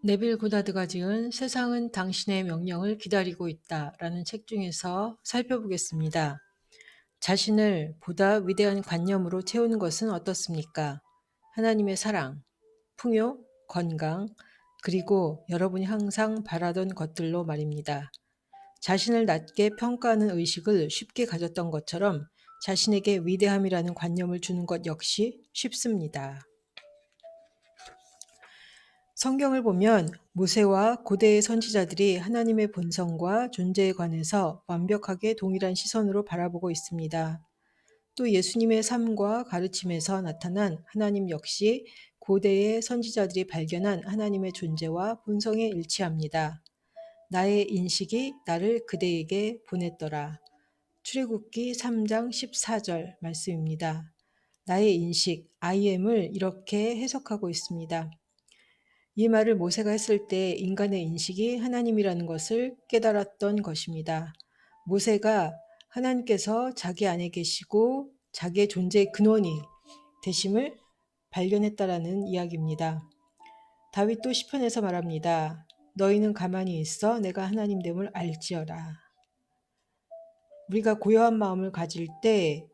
네빌 고다드가 지은 세상은 당신의 명령을 기다리고 있다라는 책 중에서 살펴보겠습니다. 자신을 보다 위대한 관념으로 채우는 것은 어떻습니까? 하나님의 사랑, 풍요, 건강, 그리고 여러분이 항상 바라던 것들로 말입니다. 자신을 낮게 평가하는 의식을 쉽게 가졌던 것처럼 자신에게 위대함이라는 관념을 주는 것 역시 쉽습니다. 성경을 보면 모세와 고대의 선지자들이 하나님의 본성과 존재에 관해서 완벽하게 동일한 시선으로 바라보고 있습니다. 또 예수님의 삶과 가르침에서 나타난 하나님 역시 고대의 선지자들이 발견한 하나님의 존재와 본성에 일치합니다. 나의 인식이 나를 그대에게 보냈더라. 출애굽기 3장 14절 말씀입니다. 나의 인식, I am을 이렇게 해석하고 있습니다. 이 말을 모세가 했을 때 인간의 인식이 하나님이라는 것을 깨달았던 것입니다. 모세가 하나님께서 자기 안에 계시고 자기의 존재의 근원이 되심을 발견했다라는 이야기입니다. 다윗도 시편에서 말합니다. 너희는 가만히 있어 내가 하나님됨을 알지어라. 우리가 고요한 마음을 가질 때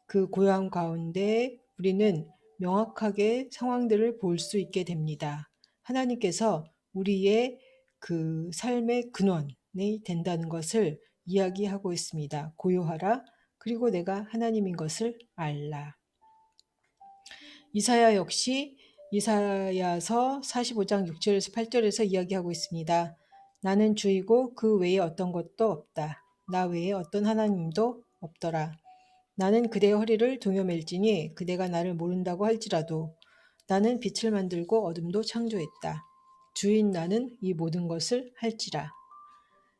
그 고요함 가운데 우리는 명확하게 상황들을 볼 수 있게 됩니다. 하나님께서 우리의 그 삶의 근원이 된다는 것을 이야기하고 있습니다. 고요하라. 그리고 내가 하나님인 것을 알라. 이사야 역시 이사야서 45장 6절에서 8절에서 이야기하고 있습니다. 나는 주이고 그 외에 어떤 것도 없다. 나 외에 어떤 하나님도 없더라. 나는 그대의 허리를 동여맬지니 그대가 나를 모른다고 할지라도 나는 빛을 만들고 어둠도 창조했다. 주인 나는 이 모든 것을 할지라.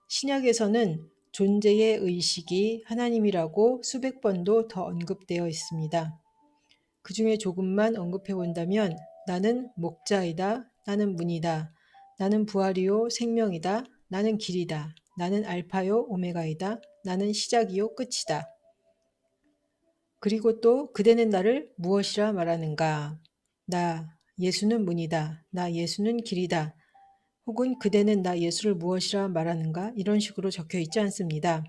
신약에서는 존재의 의식이 하나님이라고 수백 번도 더 언급되어 있습니다. 그 중에 조금만 언급해 본다면 나는 목자이다. 나는 문이다. 나는 부활이요 생명이다. 나는 길이다. 나는 알파요 오메가이다. 나는 시작이요 끝이다. 그리고 또 그대는 나를 무엇이라 말하는가? 나 예수는 문이다. 나 예수는 길이다. 혹은 그대는 나 예수를 무엇이라 말하는가? 이런 식으로 적혀 있지 않습니다.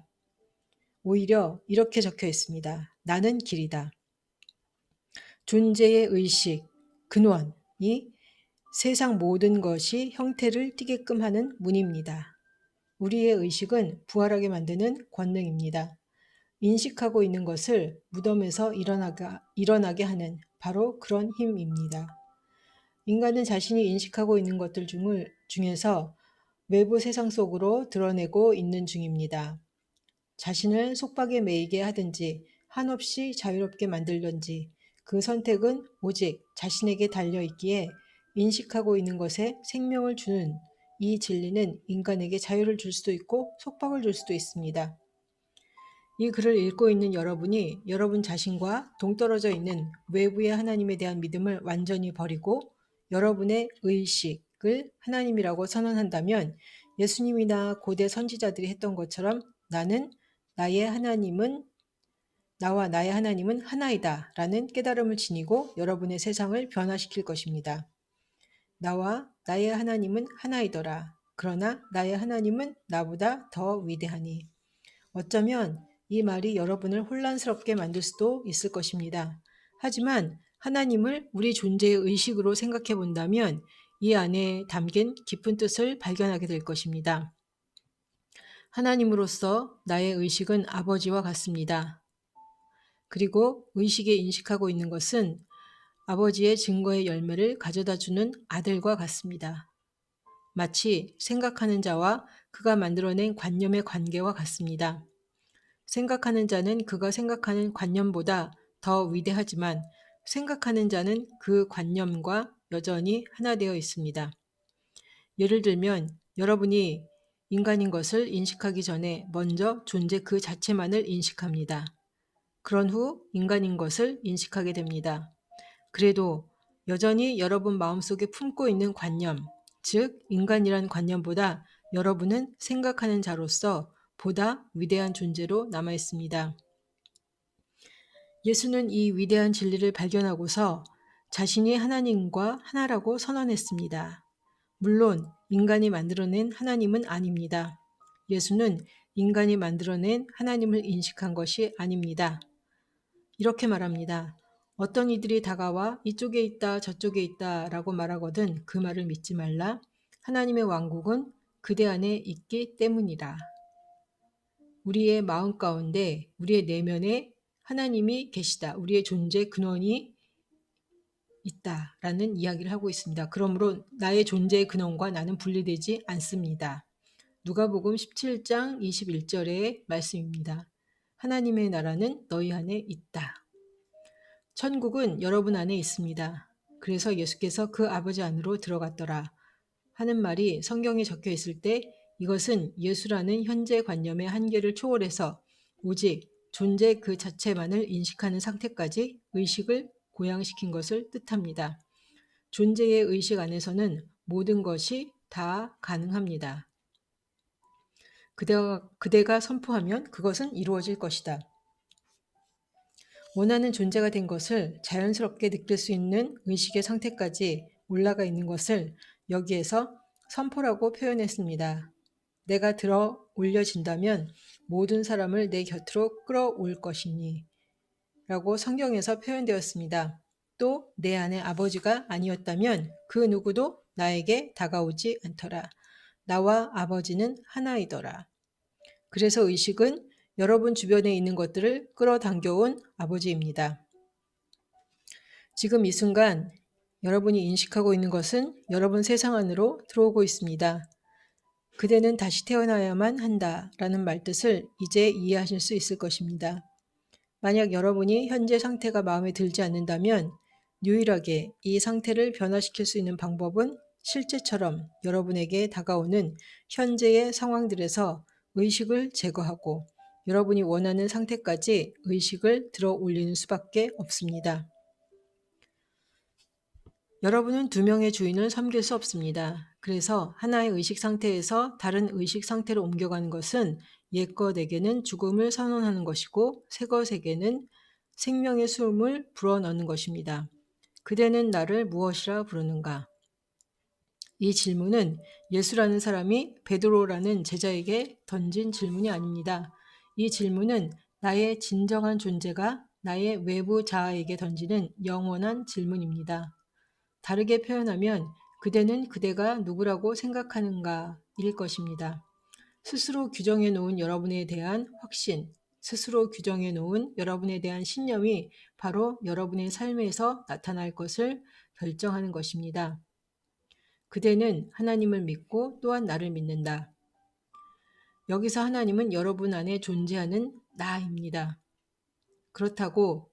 오히려 이렇게 적혀 있습니다. 나는 길이다. 존재의 의식, 근원이 세상 모든 것이 형태를 띠게끔 하는 문입니다. 우리의 의식은 부활하게 만드는 권능입니다. 인식하고 있는 것을 무덤에서 일어나게 하는 바로 그런 힘입니다. 인간은 자신이 인식하고 있는 것들 중에서 외부 세상 속으로 드러내고 있는 중입니다. 자신을 속박에 매이게 하든지 한없이 자유롭게 만들든지 그 선택은 오직 자신에게 달려 있기에 인식하고 있는 것에 생명을 주는 이 진리는 인간에게 자유를 줄 수도 있고 속박을 줄 수도 있습니다. 이 글을 읽고 있는 여러분이 여러분 자신과 동떨어져 있는 외부의 하나님에 대한 믿음을 완전히 버리고 여러분의 의식을 하나님이라고 선언한다면 예수님이나 고대 선지자들이 했던 것처럼 나와 나의 하나님은 하나이다 라는 깨달음을 지니고 여러분의 세상을 변화시킬 것입니다. 나와 나의 하나님은 하나이더라. 그러나 나의 하나님은 나보다 더 위대하니. 어쩌면 이 말이 여러분을 혼란스럽게 만들 수도 있을 것입니다. 하지만 하나님을 우리 존재의 의식으로 생각해 본다면 이 안에 담긴 깊은 뜻을 발견하게 될 것입니다. 하나님으로서 나의 의식은 아버지와 같습니다. 그리고 의식에 인식하고 있는 것은 아버지의 증거의 열매를 가져다 주는 아들과 같습니다. 마치 생각하는 자와 그가 만들어낸 관념의 관계와 같습니다. 생각하는 자는 그가 생각하는 관념보다 더 위대하지만 생각하는 자는 그 관념과 여전히 하나 되어 있습니다. 예를 들면 여러분이 인간인 것을 인식하기 전에 먼저 존재 그 자체만을 인식합니다. 그런 후 인간인 것을 인식하게 됩니다. 그래도 여전히 여러분 마음속에 품고 있는 관념, 즉 인간이란 관념보다 여러분은 생각하는 자로서 보다 위대한 존재로 남아 있습니다. 예수는 이 위대한 진리를 발견하고서 자신이 하나님과 하나라고 선언했습니다. 물론 인간이 만들어낸 하나님은 아닙니다. 예수는 인간이 만들어낸 하나님을 인식한 것이 아닙니다. 이렇게 말합니다. 어떤 이들이 다가와 이쪽에 있다 저쪽에 있다 라고 말하거든 그 말을 믿지 말라. 하나님의 왕국은 그대 안에 있기 때문이라. 우리의 마음 가운데 우리의 내면에 하나님이 계시다. 우리의 존재 근원이 있다라는 이야기를 하고 있습니다. 그러므로 나의 존재의 근원과 나는 분리되지 않습니다. 누가복음 17장 21절의 말씀입니다. 하나님의 나라는 너희 안에 있다. 천국은 여러분 안에 있습니다. 그래서 예수께서 그 아버지 안으로 들어갔더라 하는 말이 성경에 적혀 있을 때 이것은 예수라는 현재 관념의 한계를 초월해서 오직 존재 그 자체만을 인식하는 상태까지 의식을 고양시킨 것을 뜻합니다. 존재의 의식 안에서는 모든 것이 다 가능합니다. 그대가 선포하면 그것은 이루어질 것이다. 원하는 존재가 된 것을 자연스럽게 느낄 수 있는 의식의 상태까지 올라가 있는 것을 여기에서 선포라고 표현했습니다. 내가 들어 올려진다면 모든 사람을 내 곁으로 끌어올 것이니 라고 성경에서 표현되었습니다. 또 내 안에 아버지가 아니었다면 그 누구도 나에게 다가오지 않더라. 나와 아버지는 하나이더라. 그래서 의식은 여러분 주변에 있는 것들을 끌어당겨온 아버지입니다. 지금 이 순간 여러분이 인식하고 있는 것은 여러분 세상 안으로 들어오고 있습니다. 그대는 다시 태어나야만 한다라는 말뜻을 이제 이해하실 수 있을 것입니다. 만약 여러분이 현재 상태가 마음에 들지 않는다면 유일하게 이 상태를 변화시킬 수 있는 방법은 실제처럼 여러분에게 다가오는 현재의 상황들에서 의식을 제거하고 여러분이 원하는 상태까지 의식을 들어 올리는 수밖에 없습니다. 여러분은 두 명의 주인을 섬길 수 없습니다. 그래서 하나의 의식 상태에서 다른 의식 상태로 옮겨가는 것은 옛것에게는 죽음을 선언하는 것이고 새것에게는 생명의 숨을 불어넣는 것입니다. 그대는 나를 무엇이라 부르는가? 이 질문은 예수라는 사람이 베드로라는 제자에게 던진 질문이 아닙니다. 이 질문은 나의 진정한 존재가 나의 외부 자아에게 던지는 영원한 질문입니다. 다르게 표현하면 그대는 그대가 누구라고 생각하는가 일 것입니다. 스스로 규정해 놓은 여러분에 대한 확신, 스스로 규정해 놓은 여러분에 대한 신념이 바로 여러분의 삶에서 나타날 것을 결정하는 것입니다. 그대는 하나님을 믿고 또한 나를 믿는다. 여기서 하나님은 여러분 안에 존재하는 나입니다. 그렇다고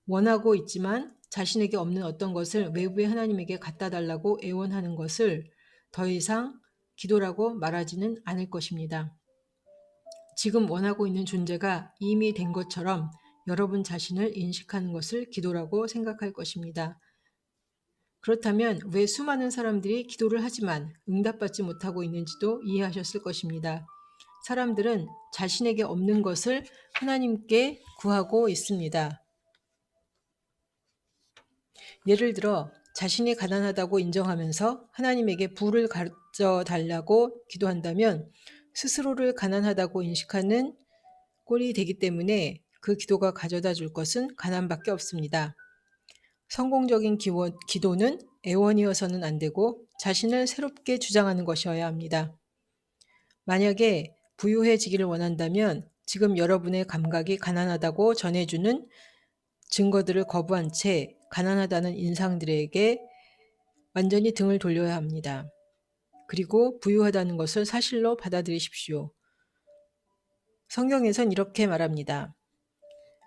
원하고 있지만 자신에게 없는 어떤 것을 외부의 하나님에게 갖다 달라고 애원하는 것을 더 이상 기도라고 말하지는 않을 것입니다. 지금 원하고 있는 존재가 이미 된 것처럼 여러분 자신을 인식하는 것을 기도라고 생각할 것입니다. 그렇다면 왜 수많은 사람들이 기도를 하지만 응답받지 못하고 있는지도 이해하셨을 것입니다. 사람들은 자신에게 없는 것을 하나님께 구하고 있습니다. 예를 들어 자신이 가난하다고 인정하면서 하나님에게 부를 가져달라고 기도한다면 스스로를 가난하다고 인식하는 꼴이 되기 때문에 그 기도가 가져다 줄 것은 가난밖에 없습니다. 성공적인 기도는 애원이어서는 안 되고 자신을 새롭게 주장하는 것이어야 합니다. 만약에 부유해지기를 원한다면 지금 여러분의 감각이 가난하다고 전해주는 증거들을 거부한 채 가난하다는 인상들에게 완전히 등을 돌려야 합니다. 그리고 부유하다는 것을 사실로 받아들이십시오. 성경에선 이렇게 말합니다.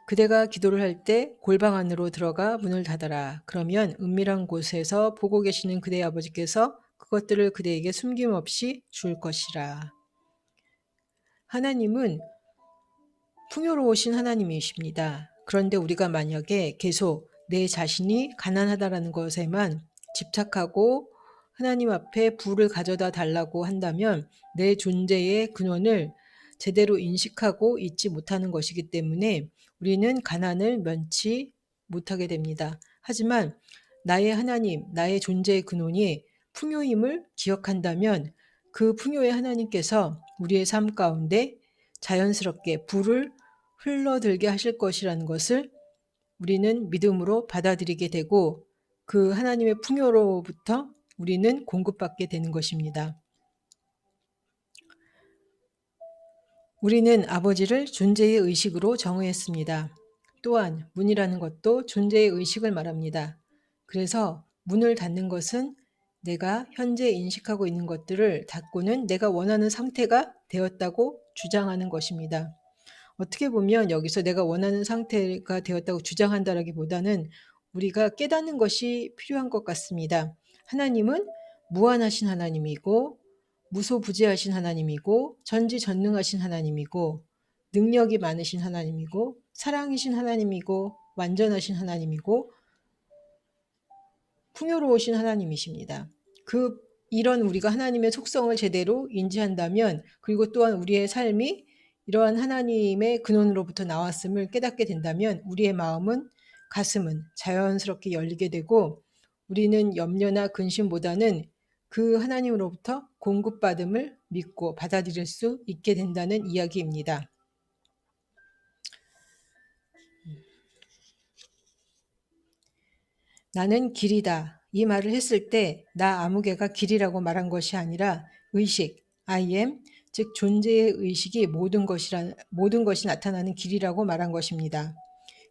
그대가 기도를 할 때 골방 안으로 들어가 문을 닫아라. 그러면 은밀한 곳에서 보고 계시는 그대의 아버지께서 그것들을 그대에게 숨김없이 줄 것이라. 하나님은 풍요로우신 하나님이십니다. 그런데 우리가 만약에 계속 내 자신이 가난하다라는 것에만 집착하고 하나님 앞에 부를 가져다 달라고 한다면 내 존재의 근원을 제대로 인식하고 있지 못하는 것이기 때문에 우리는 가난을 면치 못하게 됩니다. 하지만 나의 하나님, 나의 존재의 근원이 풍요임을 기억한다면 그 풍요의 하나님께서 우리의 삶 가운데 자연스럽게 불을 흘러들게 하실 것이라는 것을 우리는 믿음으로 받아들이게 되고 그 하나님의 풍요로부터 우리는 공급받게 되는 것입니다. 우리는 아버지를 존재의 의식으로 정의했습니다. 또한 문이라는 것도 존재의 의식을 말합니다. 그래서 문을 닫는 것은 내가 현재 인식하고 있는 것들을 닫고는 내가 원하는 상태가 되었다고 주장하는 것입니다. 어떻게 보면 여기서 내가 원하는 상태가 되었다고 주장한다라기보다는 우리가 깨닫는 것이 필요한 것 같습니다. 하나님은 무한하신 하나님이고 무소부재하신 하나님이고 전지전능하신 하나님이고 능력이 많으신 하나님이고 사랑이신 하나님이고 완전하신 하나님이고 풍요로우신 하나님이십니다. 이런 우리가 하나님의 속성을 제대로 인지한다면 그리고 또한 우리의 삶이 이러한 하나님의 근원으로부터 나왔음을 깨닫게 된다면 우리의 마음은 가슴은 자연스럽게 열리게 되고 우리는 염려나 근심보다는 그 하나님으로부터 공급받음을 믿고 받아들일 수 있게 된다는 이야기입니다. 나는 길이다. 이 말을 했을 때 나 아무개가 길이라고 말한 것이 아니라 의식, I am, 즉 존재의 의식이 모든 것이 나타나는 길이라고 말한 것입니다.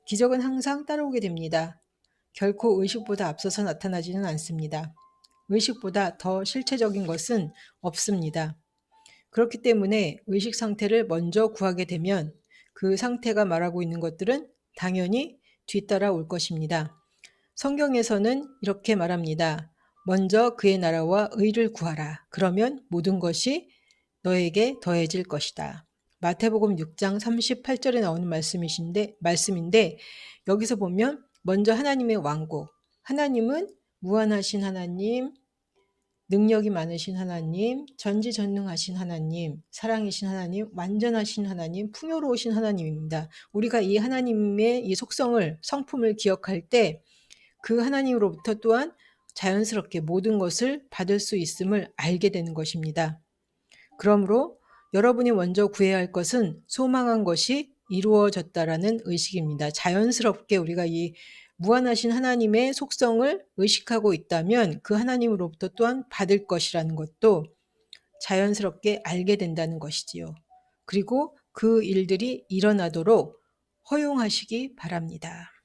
기적은 항상 따라오게 됩니다. 결코 의식보다 앞서서 나타나지는 않습니다. 의식보다 더 실체적인 것은 없습니다. 그렇기 때문에 의식 상태를 먼저 구하게 되면 그 상태가 말하고 있는 것들은 당연히 뒤따라 올 것입니다. 성경에서는 이렇게 말합니다. 먼저 그의 나라와 의를 구하라. 그러면 모든 것이 너에게 더해질 것이다. 마태복음 6장 38절에 나오는 말씀인데 여기서 보면 먼저 하나님의 왕국, 하나님은 무한하신 하나님, 능력이 많으신 하나님, 전지전능하신 하나님, 사랑이신 하나님, 완전하신 하나님, 풍요로우신 하나님입니다. 우리가 이 하나님의 이 속성을, 성품을 기억할 때 그 하나님으로부터 또한 자연스럽게 모든 것을 받을 수 있음을 알게 되는 것입니다. 그러므로 여러분이 먼저 구해야 할 것은 소망한 것이 이루어졌다라는 의식입니다. 자연스럽게 우리가 이 무한하신 하나님의 속성을 의식하고 있다면 그 하나님으로부터 또한 받을 것이라는 것도 자연스럽게 알게 된다는 것이지요. 그리고 그 일들이 일어나도록 허용하시기 바랍니다.